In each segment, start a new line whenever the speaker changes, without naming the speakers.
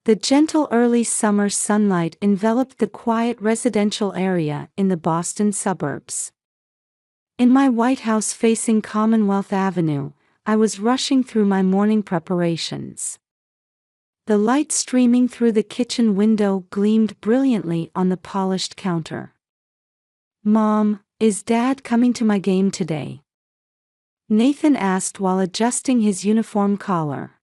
The gentle early summer sunlight enveloped the quiet residential area in the Boston suburbs. In my white house facing Commonwealth Avenue, I was rushing through my morning preparations. The light streaming through the kitchen window gleamed brilliantly on the polished counter. "Mom, is Dad coming to my game today?" Nathan asked while adjusting his uniform collar.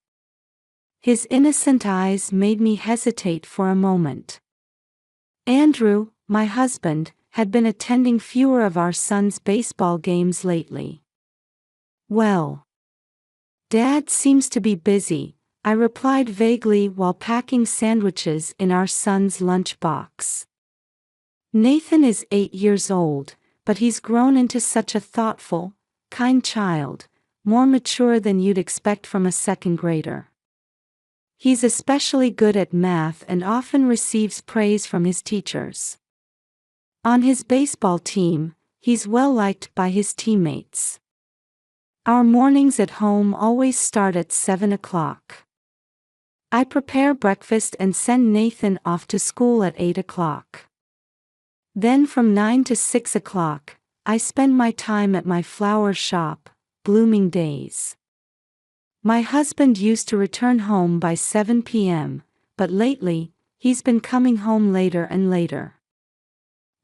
His innocent eyes made me hesitate for a moment. Andrew, my husband, had been attending fewer of our son's baseball games lately. "Well, Dad seems to be busy," I replied vaguely while packing sandwiches in our son's lunch box. Nathan is 8 years old, but he's grown into such a thoughtful, kind child, more mature than you'd expect from a second grader. He's especially good at math and often receives praise from his teachers. On his baseball team, he's well liked by his teammates. Our mornings at home always start at 7 o'clock. I prepare breakfast and send Nathan off to school at 8 o'clock. Then from 9 to 6 o'clock, I spend my time at my flower shop, Blooming Days. My husband used to return home by 7 p.m., but lately, he's been coming home later and later.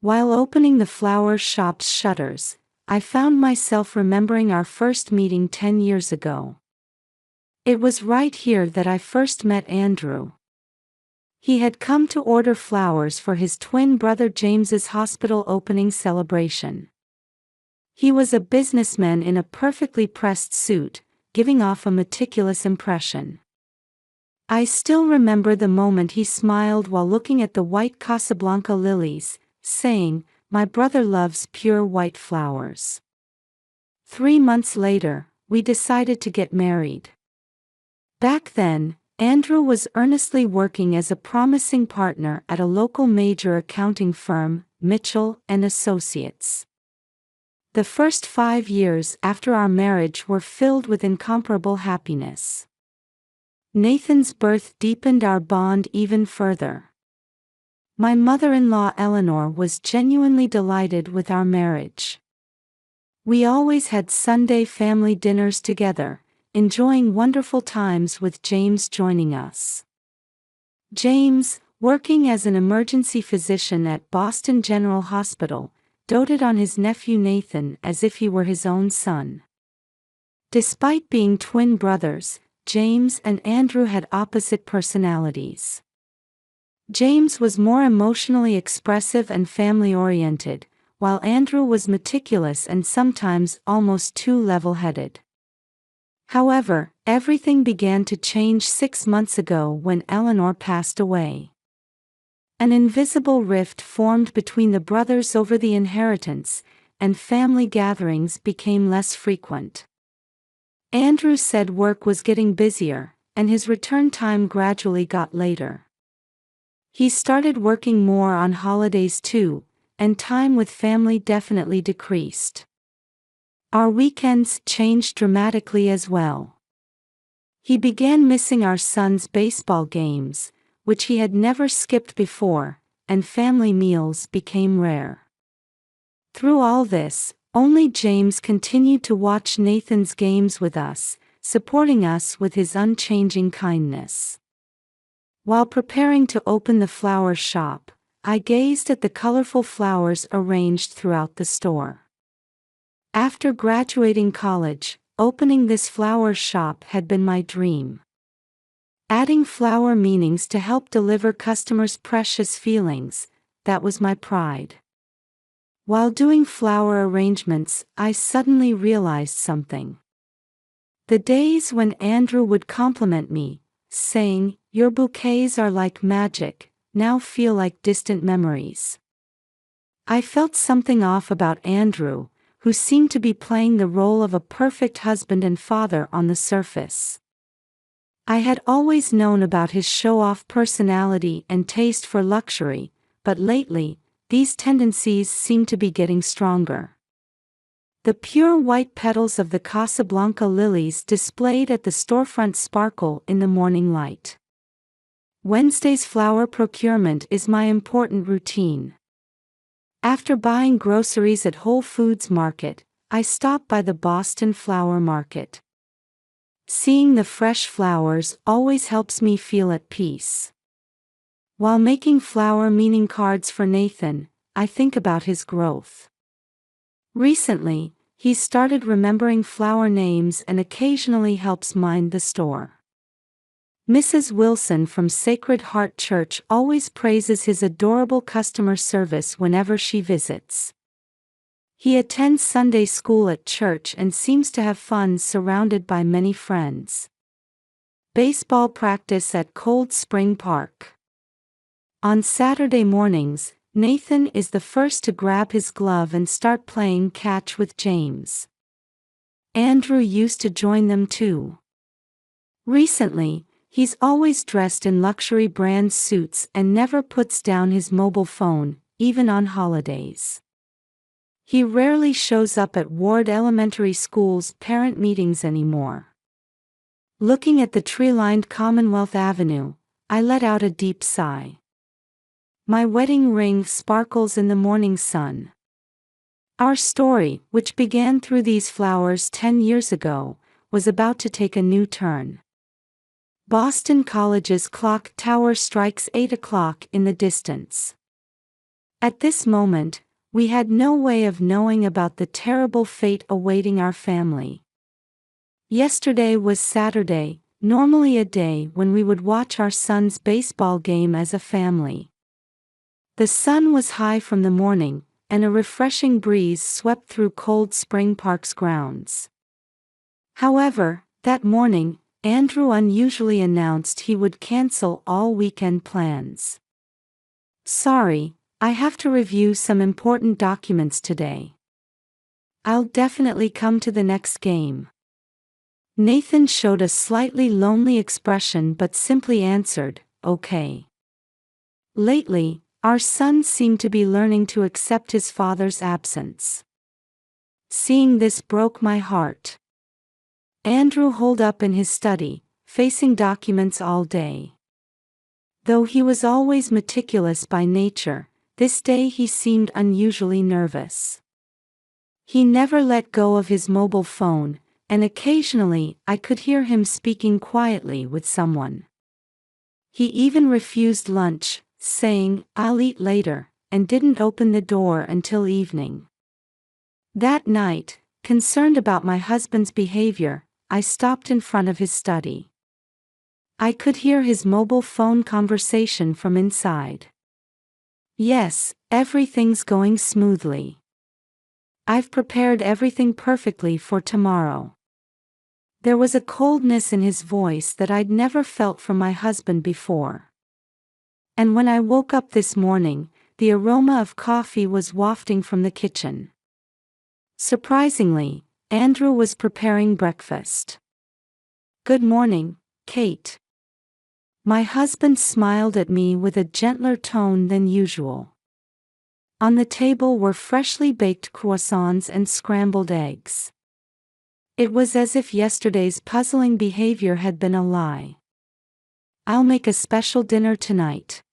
While opening the flower shop's shutters, I found myself remembering our first meeting 10 years ago. It was right here that I first met Andrew. He had come to order flowers for his twin brother James's hospital opening celebration. He was a businessman in a perfectly pressed suit, giving off a meticulous impression. I still remember the moment he smiled while looking at the white Casablanca lilies, saying, "My brother loves pure white flowers." 3 months later, we decided to get married. Back then, Andrew was earnestly working as a promising partner at a local major accounting firm, Mitchell & Associates. The first 5 years after our marriage were filled with incomparable happiness. Nathan's birth deepened our bond even further. My mother-in-law Eleanor was genuinely delighted with our marriage. We always had Sunday family dinners together, enjoying wonderful times with James joining us. James, working as an emergency physician at Boston General Hospital, doted on his nephew Nathan as if he were his own son. Despite being twin brothers, James and Andrew had opposite personalities. James was more emotionally expressive and family-oriented, while Andrew was meticulous and sometimes almost too level-headed. However, everything began to change 6 months ago when Eleanor passed away. An invisible rift formed between the brothers over the inheritance, and family gatherings became less frequent. Andrew said work was getting busier, and his return time gradually got later. He started working more on holidays too, and time with family definitely decreased. Our weekends changed dramatically as well. He began missing our son's baseball games, which he had never skipped before, and family meals became rare. Through all this, only James continued to watch Nathan's games with us, supporting us with his unchanging kindness. While preparing to open the flower shop, I gazed at the colorful flowers arranged throughout the store. After graduating college, opening this flower shop had been my dream. Adding flower meanings to help deliver customers' precious feelings, that was my pride. While doing flower arrangements, I suddenly realized something. The days when Andrew would compliment me, saying, "Your bouquets are like magic," now feel like distant memories. I felt something off about Andrew, who seemed to be playing the role of a perfect husband and father on the surface. I had always known about his show-off personality and taste for luxury, but lately, these tendencies seemed to be getting stronger. The pure white petals of the Casablanca lilies displayed at the storefront sparkle in the morning light. Wednesday's flower procurement is my important routine. After buying groceries at Whole Foods Market, I stop by the Boston Flower Market. Seeing the fresh flowers always helps me feel at peace. While making flower meaning cards for Nathan, I think about his growth. Recently, he's started remembering flower names and occasionally helps mind the store. Mrs. Wilson from Sacred Heart Church always praises his adorable customer service whenever she visits. He attends Sunday school at church and seems to have fun surrounded by many friends. Baseball practice at Cold Spring Park. On Saturday mornings, Nathan is the first to grab his glove and start playing catch with James. Andrew used to join them too. Recently, he's always dressed in luxury brand suits and never puts down his mobile phone, even on holidays. He rarely shows up at Ward Elementary School's parent meetings anymore. Looking at the tree-lined Commonwealth Avenue, I let out a deep sigh. My wedding ring sparkles in the morning sun. Our story, which began through these flowers 10 years ago, was about to take a new turn. Boston College's clock tower strikes 8 o'clock in the distance. At this moment, we had no way of knowing about the terrible fate awaiting our family. Yesterday was Saturday, normally a day when we would watch our son's baseball game as a family. The sun was high from the morning, and a refreshing breeze swept through Cold Spring Park's grounds. However, that morning, Andrew unusually announced he would cancel all weekend plans. "Sorry, I have to review some important documents today. I'll definitely come to the next game." Nathan showed a slightly lonely expression but simply answered, "Okay." Lately, our son seemed to be learning to accept his father's absence. Seeing this broke my heart. Andrew holed up in his study, facing documents all day. Though he was always meticulous by nature, this day he seemed unusually nervous. He never let go of his mobile phone, and occasionally I could hear him speaking quietly with someone. He even refused lunch, saying, "I'll eat later," and didn't open the door until evening. That night, concerned about my husband's behavior, I stopped in front of his study. I could hear his mobile phone conversation from inside. "Yes, everything's going smoothly. I've prepared everything perfectly for tomorrow." There was a coldness in his voice that I'd never felt from my husband before. And when I woke up this morning, the aroma of coffee was wafting from the kitchen. Surprisingly, Andrew was preparing breakfast. "Good morning, Kate." My husband smiled at me with a gentler tone than usual. On the table were freshly baked croissants and scrambled eggs. It was as if yesterday's puzzling behavior had been a lie. "I'll make a special dinner tonight.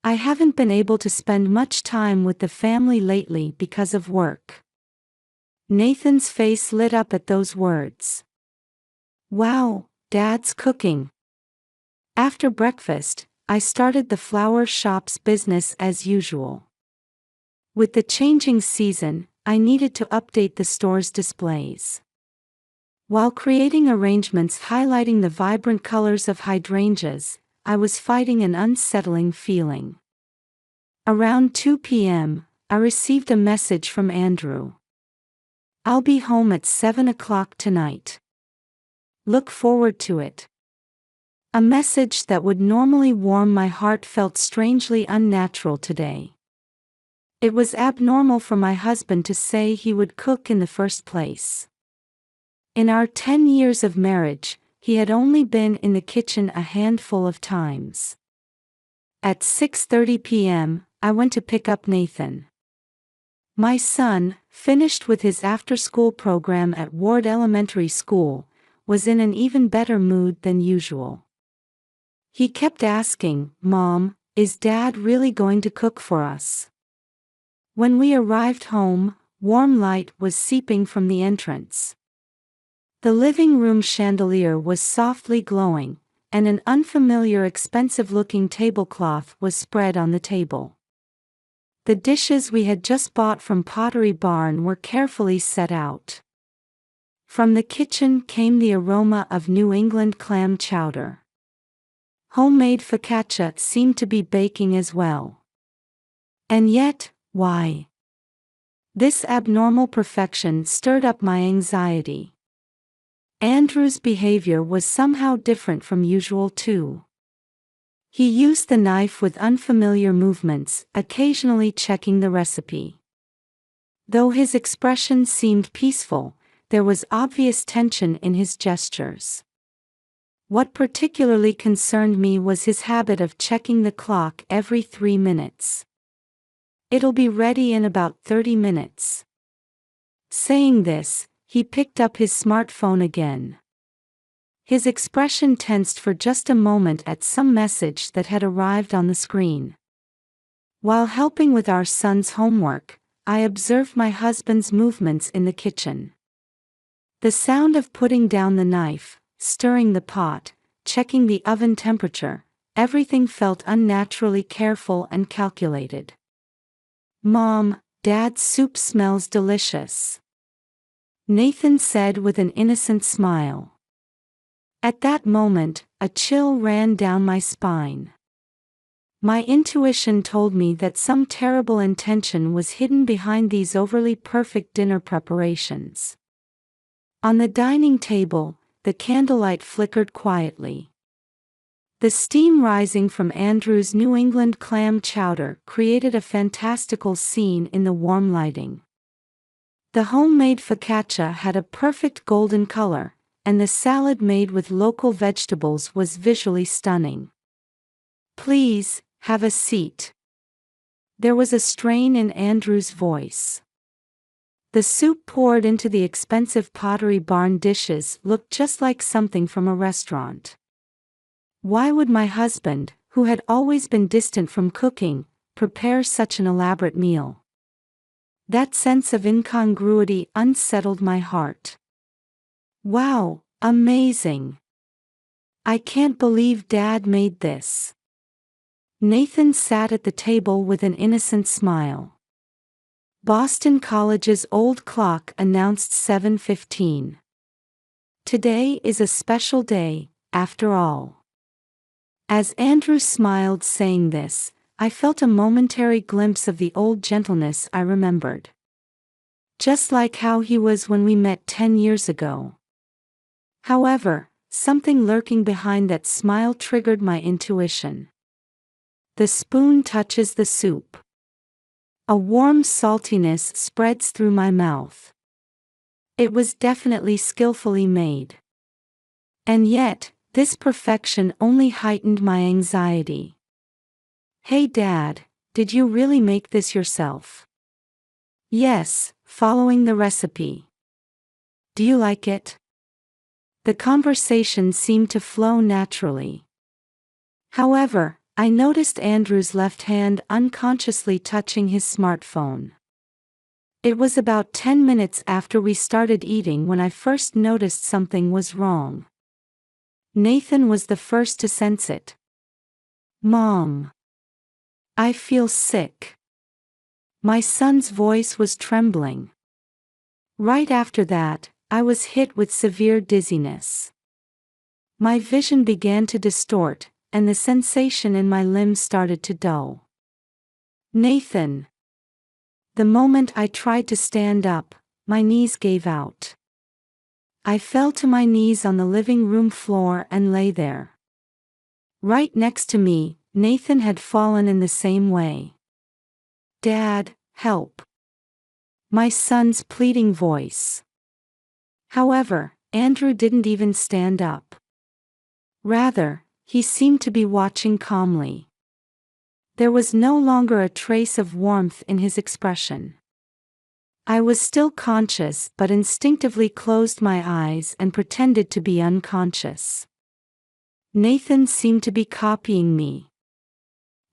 I haven't been able to spend much time with the family lately because of work." Nathan's face lit up at those words. "Wow, Dad's cooking." After breakfast, I started the flower shop's business as usual. With the changing season, I needed to update the store's displays. While creating arrangements highlighting the vibrant colors of hydrangeas, I was fighting an unsettling feeling. Around 2 p.m., I received a message from Andrew. "I'll be home at 7 o'clock tonight. Look forward to it." A message that would normally warm my heart felt strangely unnatural today. It was abnormal for my husband to say he would cook in the first place. In our 10 years of marriage, he had only been in the kitchen a handful of times. At 6:30 p.m., I went to pick up Nathan. My son, finished with his after-school program at Ward Elementary School, was in an even better mood than usual. He kept asking, "Mom, is Dad really going to cook for us?" When we arrived home, warm light was seeping from the entrance. The living room chandelier was softly glowing, and an unfamiliar expensive-looking tablecloth was spread on the table. The dishes we had just bought from Pottery Barn were carefully set out. From the kitchen came the aroma of New England clam chowder. Homemade focaccia seemed to be baking as well. And yet, why? This abnormal perfection stirred up my anxiety. Andrew's behavior was somehow different from usual too. He used the knife with unfamiliar movements, occasionally checking the recipe. Though his expression seemed peaceful, there was obvious tension in his gestures. What particularly concerned me was his habit of checking the clock every 3 minutes. "It'll be ready in about 30 minutes. Saying this, he picked up his smartphone again. His expression tensed for just a moment at some message that had arrived on the screen. While helping with our son's homework, I observed my husband's movements in the kitchen. The sound of putting down the knife, stirring the pot, checking the oven temperature, everything felt unnaturally careful and calculated. "Mom, Dad's soup smells delicious," Nathan said with an innocent smile. At that moment, a chill ran down my spine. My intuition told me that some terrible intention was hidden behind these overly perfect dinner preparations. On the dining table, the candlelight flickered quietly. The steam rising from Andrew's New England clam chowder created a fantastical scene in the warm lighting. The homemade focaccia had a perfect golden color, and the salad made with local vegetables was visually stunning. "Please, have a seat." There was a strain in Andrew's voice. The soup poured into the expensive Pottery Barn dishes looked just like something from a restaurant. Why would my husband, who had always been distant from cooking, prepare such an elaborate meal? That sense of incongruity unsettled my heart. "Wow, amazing. I can't believe Dad made this." Nathan sat at the table with an innocent smile. Boston College's old clock announced 7:15. Today is a special day, after all. As Andrew smiled saying this, I felt a momentary glimpse of the old gentleness I remembered. Just like how he was when we met 10 years ago. However, something lurking behind that smile triggered my intuition. The spoon touches the soup. A warm saltiness spreads through my mouth. It was definitely skillfully made. And yet, this perfection only heightened my anxiety. "Hey Dad, did you really make this yourself?" "Yes, following the recipe." "Do you like it?" The conversation seemed to flow naturally. However, I noticed Andrew's left hand unconsciously touching his smartphone. It was about 10 minutes after we started eating when I first noticed something was wrong. Nathan was the first to sense it. "Mom, I feel sick." My son's voice was trembling. Right after that, I was hit with severe dizziness. My vision began to distort, and the sensation in my limbs started to dull. "Nathan." The moment I tried to stand up, my knees gave out. I fell to my knees on the living room floor and lay there. Right next to me, Nathan had fallen in the same way. "Dad, help." My son's pleading voice. However, Andrew didn't even stand up. Rather, he seemed to be watching calmly. There was no longer a trace of warmth in his expression. I was still conscious but instinctively closed my eyes and pretended to be unconscious. Nathan seemed to be copying me.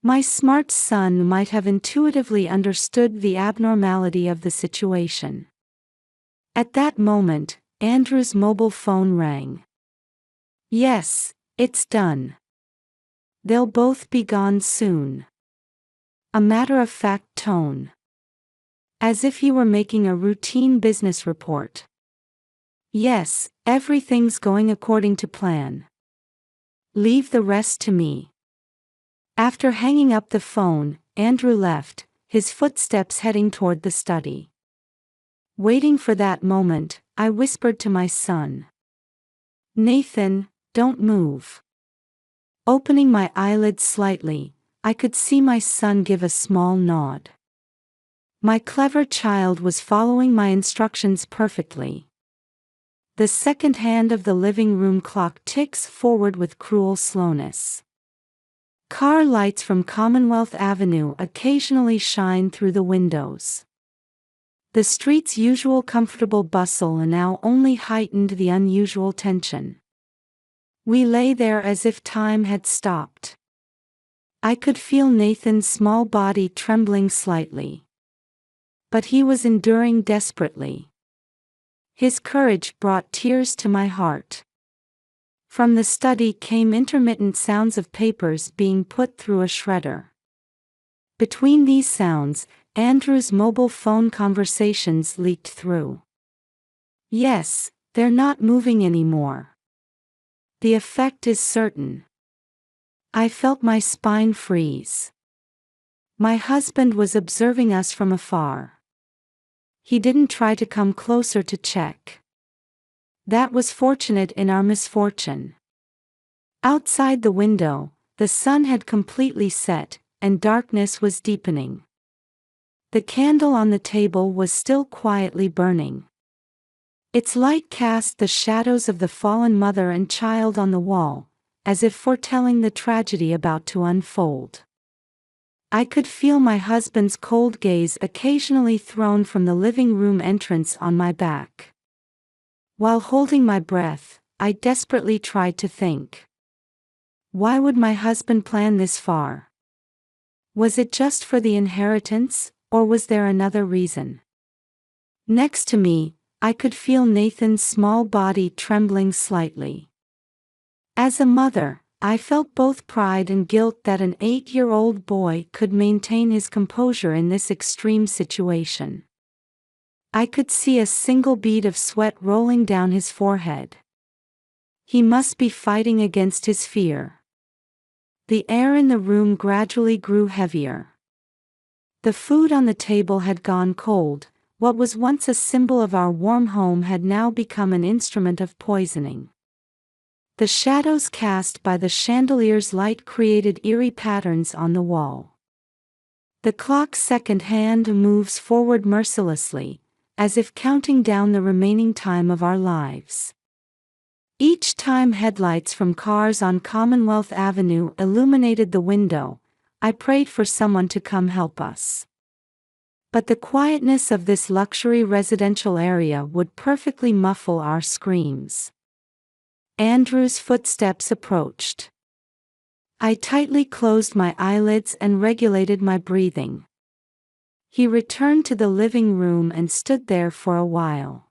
My smart son might have intuitively understood the abnormality of the situation. At that moment, Andrew's mobile phone rang. "Yes, it's done. They'll both be gone soon." A matter-of-fact tone. As if he were making a routine business report. "Yes, everything's going according to plan. Leave the rest to me." After hanging up the phone, Andrew left, his footsteps heading toward the study. Waiting for that moment, I whispered to my son. "Nathan, don't move." Opening my eyelids slightly, I could see my son give a small nod. My clever child was following my instructions perfectly. The second hand of the living room clock ticks forward with cruel slowness. Car lights from Commonwealth Avenue occasionally shine through the windows. The street's usual comfortable bustle now only heightened the unusual tension. We lay there as if time had stopped. I could feel Nathan's small body trembling slightly. But he was enduring desperately. His courage brought tears to my heart. From the study came intermittent sounds of papers being put through a shredder. Between these sounds, Andrew's mobile phone conversations leaked through. "Yes, they're not moving anymore. The effect is certain." I felt my spine freeze. My husband was observing us from afar. He didn't try to come closer to check. That was fortunate in our misfortune. Outside the window, the sun had completely set, and darkness was deepening. The candle on the table was still quietly burning. Its light cast the shadows of the fallen mother and child on the wall, as if foretelling the tragedy about to unfold. I could feel my husband's cold gaze occasionally thrown from the living room entrance on my back. While holding my breath, I desperately tried to think. Why would my husband plan this far? Was it just for the inheritance, or was there another reason? Next to me, I could feel Nathan's small body trembling slightly. As a mother, I felt both pride and guilt that an 8-year-old boy could maintain his composure in this extreme situation. I could see a single bead of sweat rolling down his forehead. He must be fighting against his fear. The air in the room gradually grew heavier. The food on the table had gone cold. What was once a symbol of our warm home had now become an instrument of poisoning. The shadows cast by the chandelier's light created eerie patterns on the wall. The clock's second hand moves forward mercilessly, as if counting down the remaining time of our lives. Each time headlights from cars on Commonwealth Avenue illuminated the window, I prayed for someone to come help us. But the quietness of this luxury residential area would perfectly muffle our screams. Andrew's footsteps approached. I tightly closed my eyelids and regulated my breathing. He returned to the living room and stood there for a while.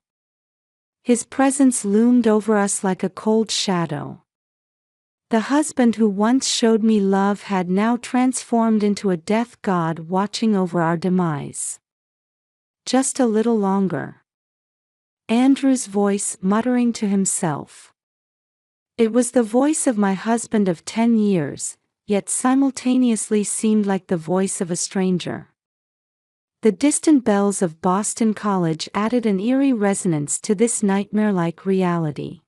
His presence loomed over us like a cold shadow. The husband who once showed me love had now transformed into a death god watching over our demise. Just a little longer. Andrew's voice muttering to himself. It was the voice of my husband of 10 years, yet simultaneously seemed like the voice of a stranger. The distant bells of Boston College added an eerie resonance to this nightmare-like reality.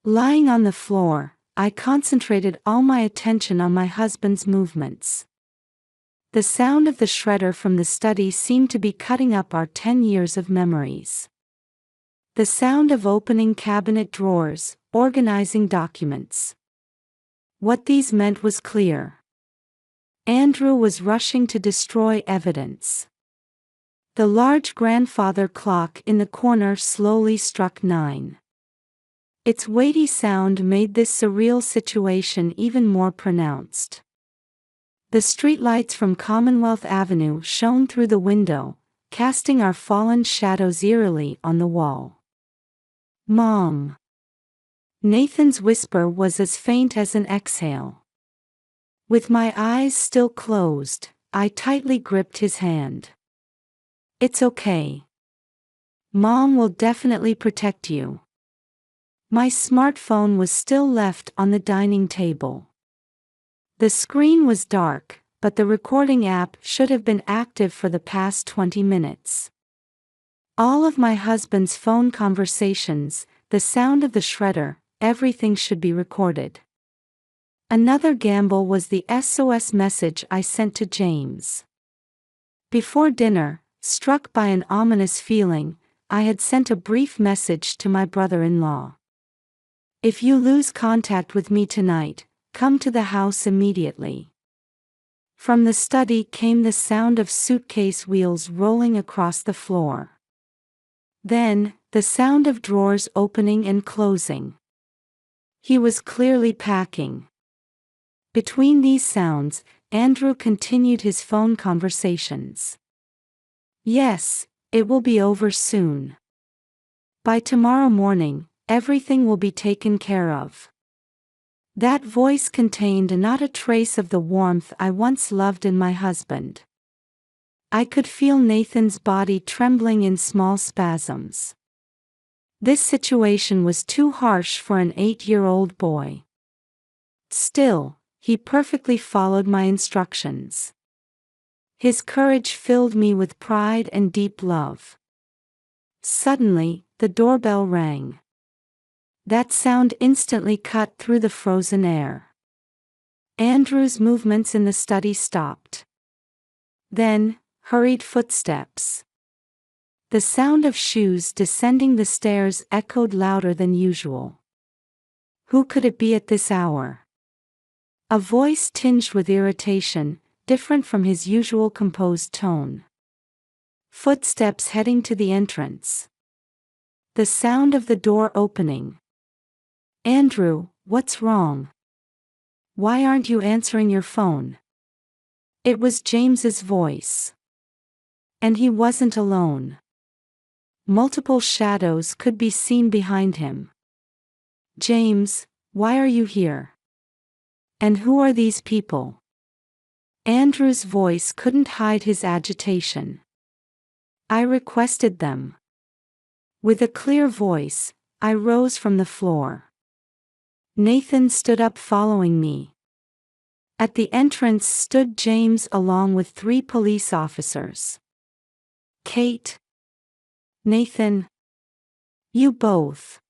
Lying on the floor, I concentrated all my attention on my husband's movements. The sound of the shredder from the study seemed to be cutting up our 10 years of memories. The sound of opening cabinet drawers, organizing documents. What these meant was clear. Andrew was rushing to destroy evidence. The large grandfather clock in the corner slowly struck 9. Its weighty sound made this surreal situation even more pronounced. The streetlights from Commonwealth Avenue shone through the window, casting our fallen shadows eerily on the wall. "Mom." Nathan's whisper was as faint as an exhale. With my eyes still closed, I tightly gripped his hand. "It's okay. Mom will definitely protect you." My smartphone was still left on the dining table. The screen was dark, but the recording app should have been active for the past 20 minutes. All of my husband's phone conversations, the sound of the shredder, everything should be recorded. Another gamble was the SOS message I sent to James. Before dinner, struck by an ominous feeling, I had sent a brief message to my brother-in-law. "If you lose contact with me tonight, come to the house immediately." From the study came the sound of suitcase wheels rolling across the floor. Then, the sound of drawers opening and closing. He was clearly packing. Between these sounds, Andrew continued his phone conversations. "Yes, it will be over soon. By tomorrow morning, everything will be taken care of." That voice contained not a trace of the warmth I once loved in my husband. I could feel Nathan's body trembling in small spasms. This situation was too harsh for an 8-year-old boy. Still, he perfectly followed my instructions. His courage filled me with pride and deep love. Suddenly, the doorbell rang. That sound instantly cut through the frozen air. Andrew's movements in the study stopped. Then, hurried footsteps. The sound of shoes descending the stairs echoed louder than usual. Who could it be at this hour? A voice tinged with irritation, different from his usual composed tone. Footsteps heading to the entrance. The sound of the door opening. "Andrew, what's wrong? Why aren't you answering your phone?" It was James's voice. And he wasn't alone. Multiple shadows could be seen behind him. "James, why are you here? And who are these people?" Andrew's voice couldn't hide his agitation. "I requested them." With a clear voice, I rose from the floor. Nathan stood up following me. At the entrance stood James along with 3 police officers. "Kate. Nathan. You both."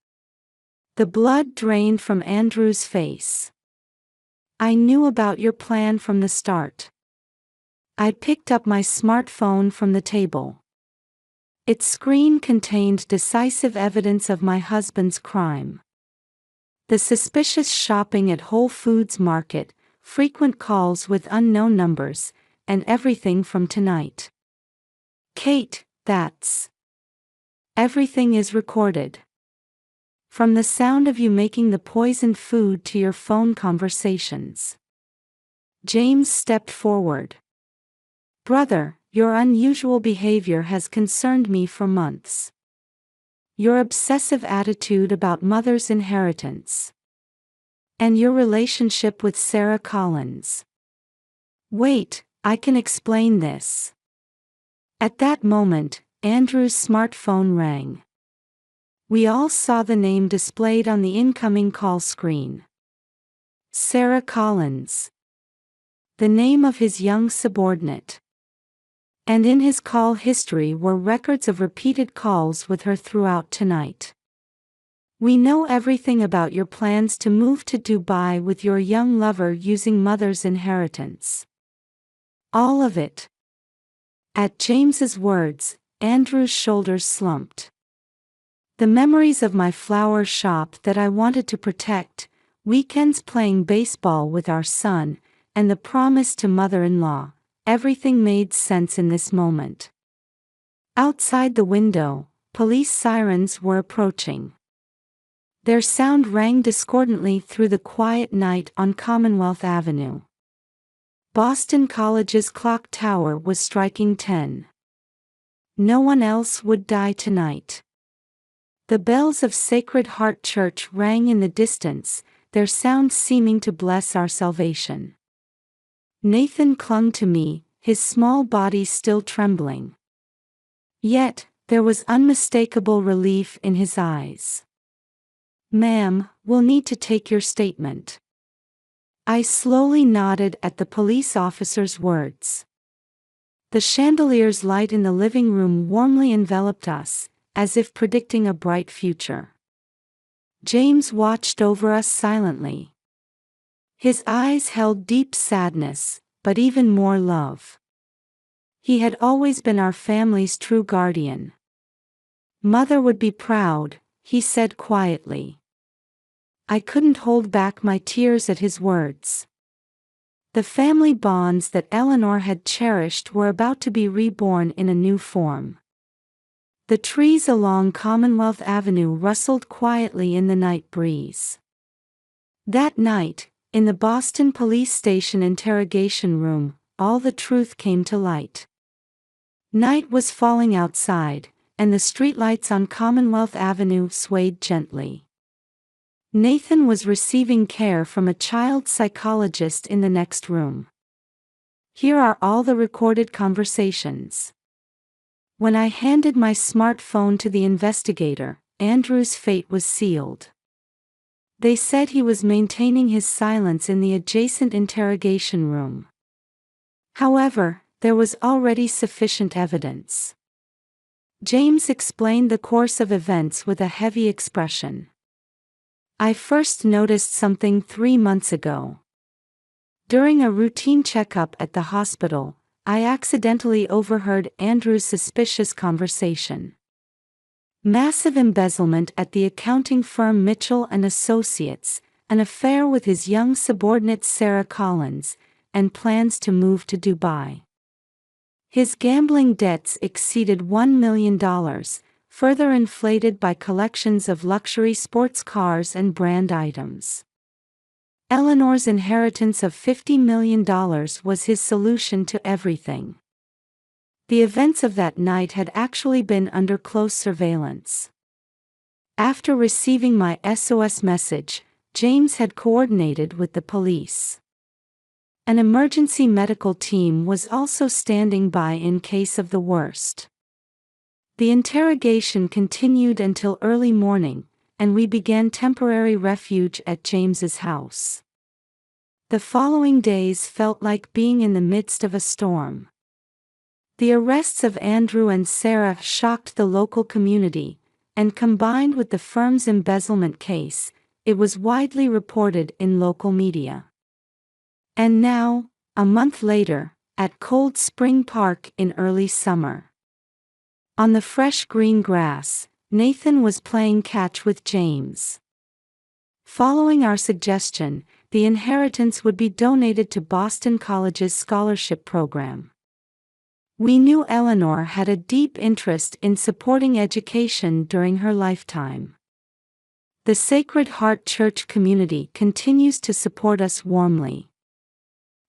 The blood drained from Andrew's face. "I knew about your plan from the start." I picked up my smartphone from the table. Its screen contained decisive evidence of my husband's crime. The suspicious shopping at Whole Foods Market, frequent calls with unknown numbers, and everything from tonight. "Kate, that's... Everything is recorded. From the sound of you making the poisoned food to your phone conversations." James stepped forward. "Brother, your unusual behavior has concerned me for months. Your obsessive attitude about mother's inheritance. And your relationship with Sarah Collins. Wait, I can explain this." At that moment, Andrew's smartphone rang. We all saw the name displayed on the incoming call screen. Sarah Collins. The name of his young subordinate. And in his call history were records of repeated calls with her throughout tonight. "We know everything about your plans to move to Dubai with your young lover using mother's inheritance. All of it." At James's words, Andrew's shoulders slumped. The memories of my flower shop that I wanted to protect, weekends playing baseball with our son, and the promise to mother-in-law, everything made sense in this moment. Outside the window, police sirens were approaching. Their sound rang discordantly through the quiet night on Commonwealth Avenue. Boston College's clock tower was striking 10. No one else would die tonight. The bells of Sacred Heart Church rang in the distance, their sound seeming to bless our salvation. Nathan clung to me, his small body still trembling. Yet, there was unmistakable relief in his eyes. "Ma'am, we'll need to take your statement." I slowly nodded at the police officer's words. The chandelier's light in the living room warmly enveloped us, as if predicting a bright future. James watched over us silently. His eyes held deep sadness, but even more love. He had always been our family's true guardian. "Mother would be proud," he said quietly. I couldn't hold back my tears at his words. The family bonds that Eleanor had cherished were about to be reborn in a new form. The trees along Commonwealth Avenue rustled quietly in the night breeze. That night, in the Boston Police Station interrogation room, all the truth came to light. Night was falling outside, and the streetlights on Commonwealth Avenue swayed gently. Nathan was receiving care from a child psychologist in the next room. Here are all the recorded conversations. When I handed my smartphone to the investigator, Andrew's fate was sealed. They said he was maintaining his silence in the adjacent interrogation room. However, there was already sufficient evidence. James explained the course of events with a heavy expression. "I first noticed something 3 months ago. During a routine checkup at the hospital, I accidentally overheard Andrew's suspicious conversation. Massive embezzlement at the accounting firm Mitchell & Associates, an affair with his young subordinate Sarah Collins, and plans to move to Dubai. His gambling debts exceeded $1 million, further inflated by collections of luxury sports cars and brand items. Eleanor's inheritance of $50 million was his solution to everything. The events of that night had actually been under close surveillance. After receiving my SOS message, James had coordinated with the police. An emergency medical team was also standing by in case of the worst. The interrogation continued until early morning, and we began temporary refuge at James's house. The following days felt like being in the midst of a storm. The arrests of Andrew and Sarah shocked the local community, and combined with the firm's embezzlement case, it was widely reported in local media. And now, a month later, at Cold Spring Park in early summer. On the fresh green grass, Nathan was playing catch with James. Following our suggestion, the inheritance would be donated to Boston College's scholarship program. We knew Eleanor had a deep interest in supporting education during her lifetime. The Sacred Heart Church community continues to support us warmly.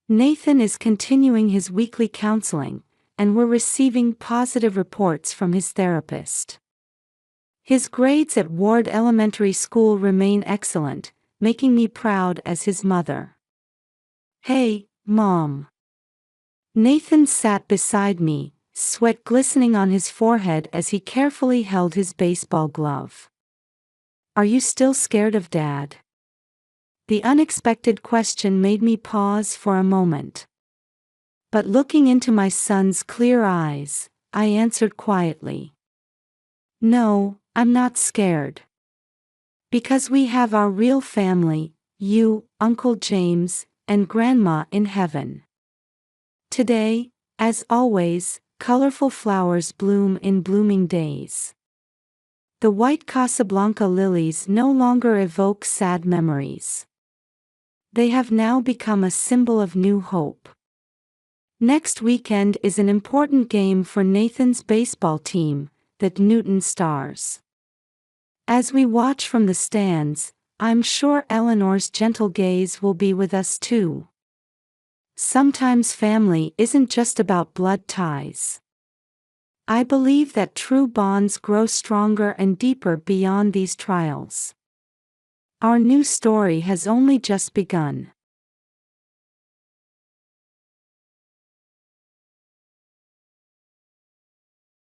Nathan is continuing his weekly counseling, and we're receiving positive reports from his therapist. His grades at Ward Elementary School remain excellent, making me proud as his mother. "Hey, Mom." Nathan sat beside me, sweat glistening on his forehead as he carefully held his baseball glove. "Are you still scared of Dad?" The unexpected question made me pause for a moment. But looking into my son's clear eyes, I answered quietly. "No, I'm not scared. Because we have our real family, you, Uncle James, and Grandma in heaven." Today, as always, colorful flowers bloom in blooming days. The white Casablanca lilies no longer evoke sad memories. They have now become a symbol of new hope. Next weekend is an important game for Nathan's baseball team, the Newton Stars. As we watch from the stands, I'm sure Eleanor's gentle gaze will be with us too. Sometimes family isn't just about blood ties. I believe that true bonds grow stronger and deeper beyond these trials. Our new story has only just begun.